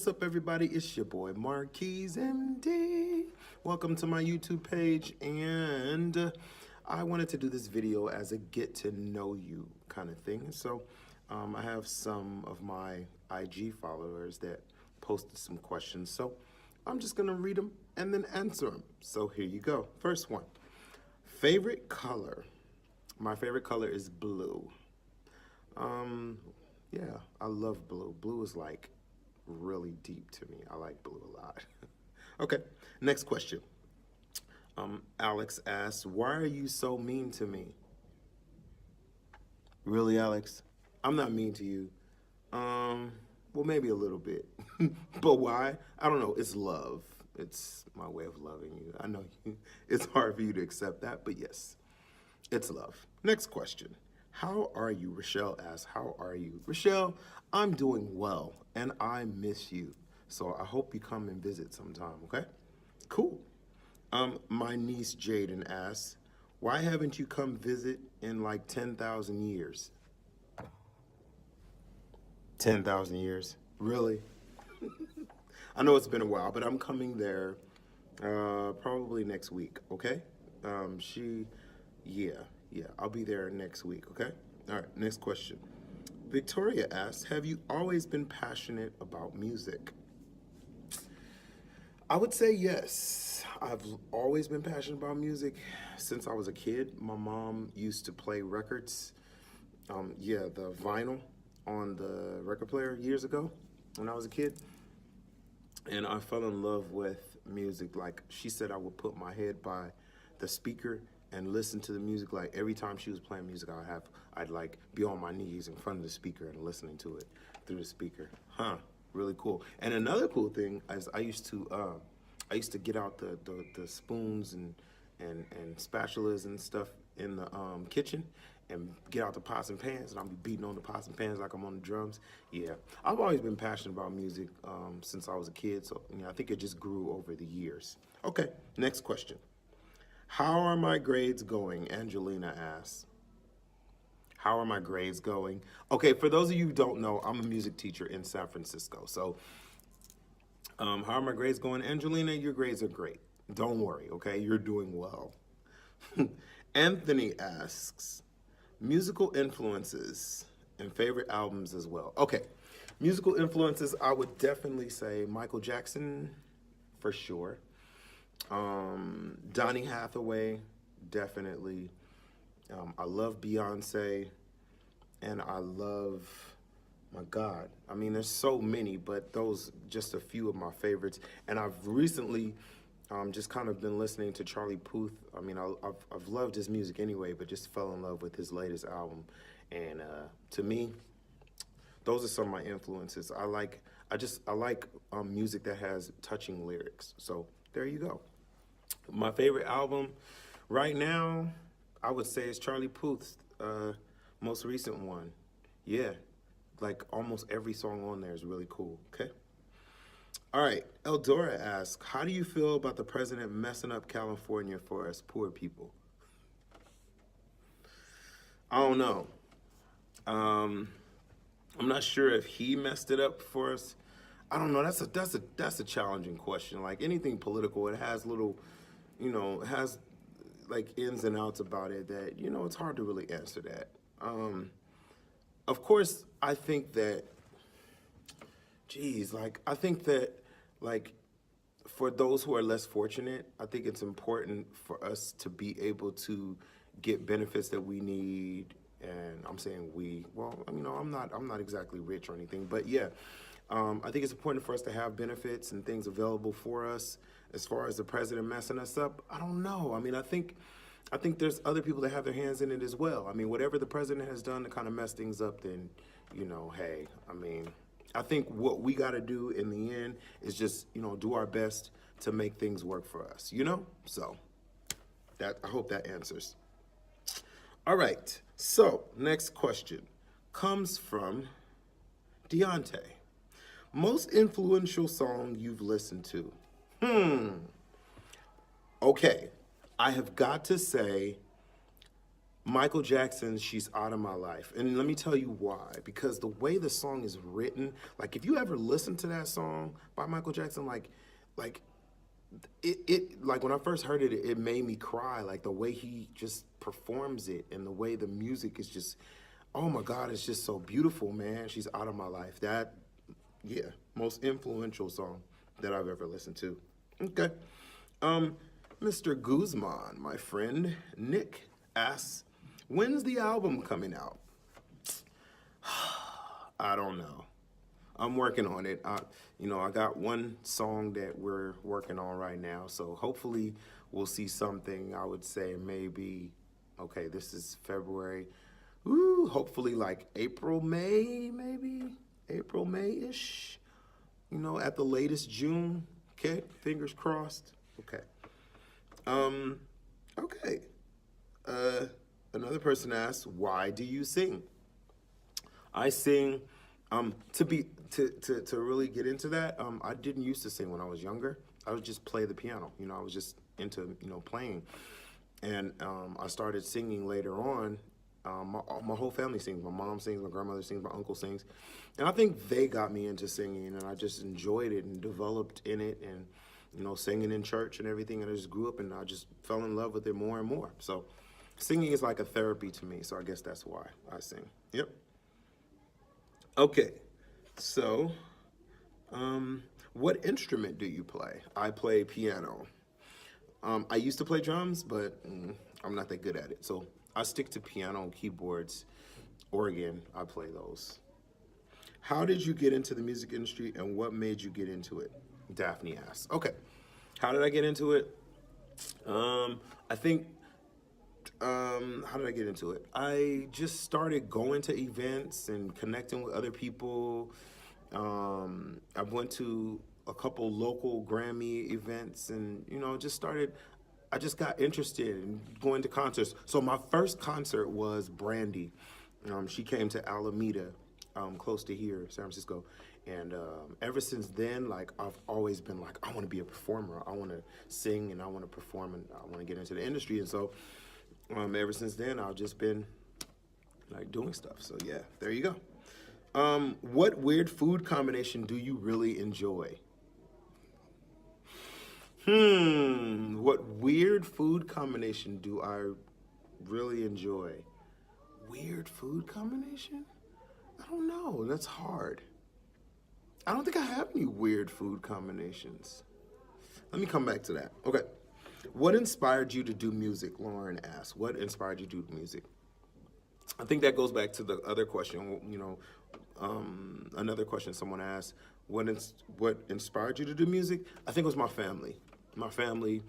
what's up, everybody? It's your boy Marquise MD. Welcome to my YouTube page, and I wanted to do this video as a get to know you kind of thing. So I have some of my IG followers that posted some questions, so I'm just gonna read them and then answer them. So here you go. First one, favorite color. My favorite color is blue. Yeah, I love blue. Blue is like really deep to me. I like blue a lot. Okay, next question. Alex asks, why are you so mean to me? Really, Alex? I'm not mean to you. Well, maybe a little bit. But why? I don't know. It's love. It's my way of loving you. I know it's hard for you to accept that, but yes, it's love. Next question. How are you? Rochelle asks, how are you? Rochelle, I'm doing well, and I miss you. So I hope you come and visit sometime, okay? Cool. My niece Jaden asks, why haven't you come visit in like 10,000 years? 10,000 years? Really? I know it's been a while, but I'm coming there probably next week, okay? Yeah, I'll be there next week, okay? All right, next question. Victoria asks, have you always been passionate about music? I would say yes. I've always been passionate about music since I was a kid. My mom used to play records, the vinyl on the record player years ago when I was a kid. And I fell in love with music. Like, she said I would put my head by the speaker and listen to the music. Like, every time she was playing music, I'd like be on my knees in front of the speaker and listening to it through the speaker. Really cool. And another cool thing is I used to get out the spoons and spatulas and stuff in the kitchen and get out the pots and pans, and I'll be beating on the pots and pans like I'm on the drums. Yeah, I've always been passionate about music since I was a kid, so I think it just grew over the years. Okay, next question. How are my grades going? Angelina asks. How are my grades going? Okay, for those of you who don't know, I'm a music teacher in San Francisco. So, how are my grades going? Angelina, your grades are great. Don't worry, okay? You're doing well. Anthony asks, musical influences and favorite albums as well. Okay, musical influences, I would definitely say Michael Jackson, for sure. Donny Hathaway, definitely. I love Beyonce, and I love, my God, I mean, there's so many, but those just a few of my favorites. And I've recently just kind of been listening to Charlie Puth. I mean, I've loved his music anyway, but just fell in love with his latest album. And to me, those are some of my influences. I like music that has touching lyrics. So there you go. My favorite album right now, I would say, is Charlie Puth's most recent one. Yeah, like almost every song on there is really cool, okay? All right, Eldora asks, how do you feel about the president messing up California for us poor people? I don't know. I'm not sure if he messed it up for us. I don't know. That's a challenging question. Like anything political, it has little, it has like ins and outs about it that it's hard to really answer that. Of course, I think that, for those who are less fortunate, I think it's important for us to be able to get benefits that we need. And I'm saying we, well, I'm not exactly rich or anything, but yeah, I think it's important for us to have benefits and things available for us. As far as the president messing us up, I don't know. I mean, I think there's other people that have their hands in it as well. I mean, whatever the president has done to kind of mess things up, then, hey, I think what we got to do in the end is just, do our best to make things work for us, So I hope that answers. All right. So next question comes from Deontay. Most influential song you've listened to? Okay. I have got to say Michael Jackson's She's Out of My Life. And let me tell you why. Because the way the song is written, like if you ever listen to that song by Michael Jackson, like like when I first heard it, it made me cry. Like the way he just performs it and the way the music is just, oh my God, it's just so beautiful, man. She's Out of My Life. That, yeah, most influential song that I've ever listened to. Okay. Mr. Guzman, my friend, Nick asks, when's the album coming out? I don't know. I'm working on it. I got one song that we're working on right now, so hopefully we'll see something. I would say maybe, okay, this is February. Ooh, hopefully like April, May, maybe April, May-ish. At the latest June. Okay, fingers crossed. Okay. Okay. Another person asks, why do you sing? I sing. To really get into that, I didn't used to sing when I was younger. I would just play the piano. I was just into playing, and I started singing later on. My whole family sings. My mom sings. My grandmother sings. My uncle sings, and I think they got me into singing, and I just enjoyed it and developed in it, and singing in church and everything. And I just grew up, and I just fell in love with it more and more. So, singing is like a therapy to me. So I guess that's why I sing. Yep. Okay, so, what instrument do you play? I play piano. I used to play drums, but I'm not that good at it. So I stick to piano, keyboards, organ. I play those. How did you get into the music industry and what made you get into it? Daphne asks. Okay, how did I get into it? I think how did I get into it? I just started going to events and connecting with other people. I went to a couple local Grammy events and, I just got interested in going to concerts. So my first concert was Brandy. She came to Alameda, close to here, San Francisco. And ever since then, I've always been like, I want to be a performer. I want to sing and I want to perform and I want to get into the industry. And so ever since then, I've just been doing stuff. So yeah, there you go. What weird food combination do you really enjoy? What weird food combination do I really enjoy? Weird food combination? I don't know. That's hard. I don't think I have any weird food combinations. Let me come back to that. Okay. What inspired you to do music? Lauren asked. What inspired you to do music? I think that goes back to the other question. Another question someone asked. What inspired you to do music? I think it was my family. My family,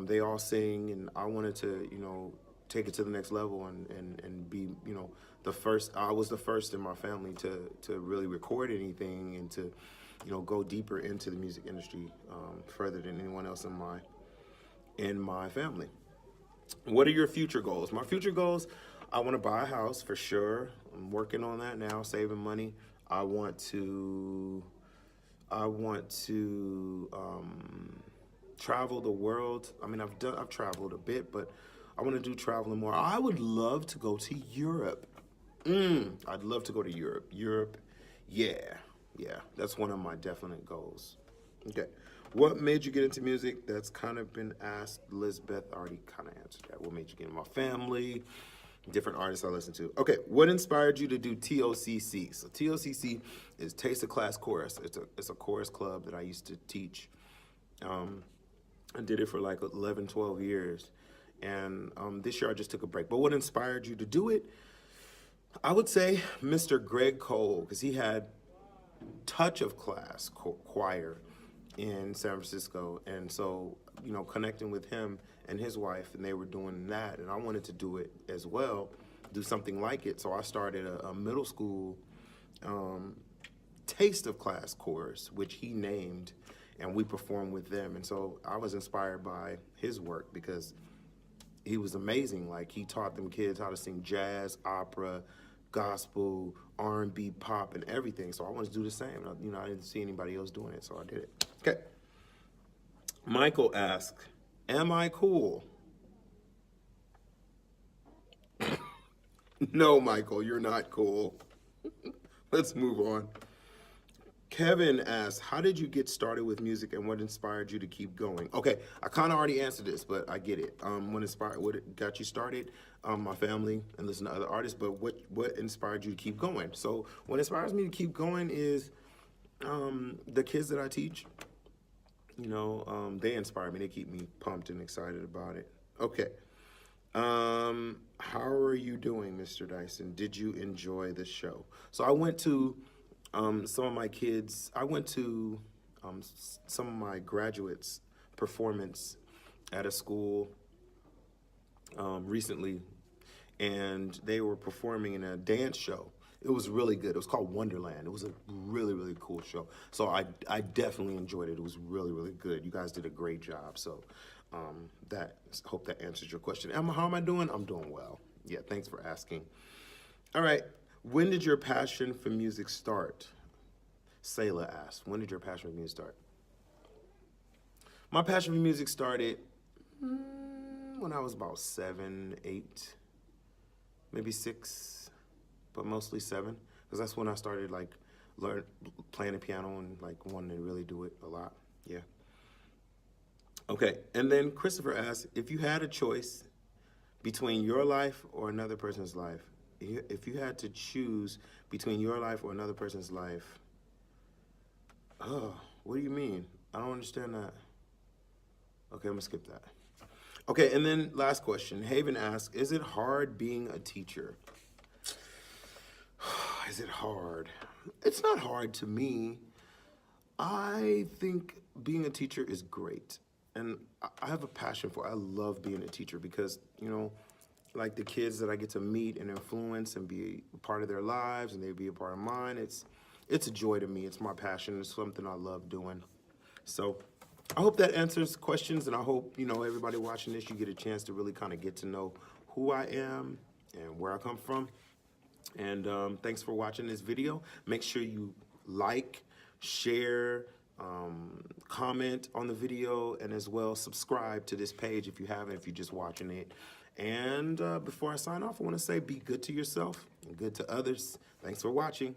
they all sing, and I wanted to, take it to the next level and be, the first. I was the first in my family to really record anything and to, go deeper into the music industry further than anyone else in my family. What are your future goals? My future goals, I want to buy a house for sure. I'm working on that now, saving money. I want to travel the world. I mean, I've traveled a bit, but I want to do traveling more. I would love to go to Europe. I'd love to go to Europe. Yeah, that's one of my definite goals. Okay. What made you get into music? That's kind of been asked. Lisbeth already kind of answered that. What made you get into my family? Different artists I listen to. Okay, what inspired you to do TOCC? So TOCC is Taste of Class Chorus. It's a chorus club that I used to teach. I did it for 11, 12 years. And this year I just took a break. But what inspired you to do it? I would say Mr. Greg Cole, because he had Touch of Class choir in San Francisco. And so, connecting with him and his wife, and they were doing that, and I wanted to do it as well, do something like it. So I started a middle school Taste of Class chorus, which he named, and we performed with them. And so I was inspired by his work because he was amazing. He taught them kids how to sing jazz, opera, gospel, R&B, pop, and everything. So I wanted to do the same. I didn't see anybody else doing it, so I did it. Okay. Michael asked, am I cool? No, Michael, you're not cool. Let's move on. Kevin asks, how did you get started with music and what inspired you to keep going? Okay, I kind of already answered this, but I get it. What got you started? My family and listen to other artists, but what inspired you to keep going? So what inspires me to keep going is the kids that I teach. They inspire me. They keep me pumped and excited about it. Okay. How are you doing, Mr. Dyson? Did you enjoy the show? So I went to some of my kids, I went to some of my graduates' performance at a school recently, and they were performing in a dance show. It was really good. It was called Wonderland. It was a really, really cool show. So I definitely enjoyed it. It was really, really good. You guys did a great job. So hope that answers your question. How am I doing? I'm doing well. Yeah, thanks for asking. All right. When did your passion for music start? Sayla asked, when did your passion for music start? My passion for music started when I was about 7, 8, maybe 6, but mostly 7, because that's when I started playing the piano and wanting to really do it a lot. Yeah. Okay, and then Christopher asked, if you had a choice between your life or another person's life, if you had to choose between your life or another person's life, what do you mean? I don't understand that. Okay, I'm gonna skip that. Okay, and then last question. Haven asks, is it hard being a teacher? Is it hard? It's not hard to me. I think being a teacher is great. And I have a passion for it. I love being a teacher because, like the kids that I get to meet and influence and be a part of their lives and they be a part of mine, it's a joy to me. It's my passion. It's something I love doing. So I hope that answers questions, and I hope, everybody watching this, you get a chance to really kind of get to know who I am and where I come from. And thanks for watching this video. Make sure you like, share, comment on the video, and as well subscribe to this page if you haven't, if you're just watching it. And before I sign off, I want to say be good to yourself and good to others. Thanks for watching.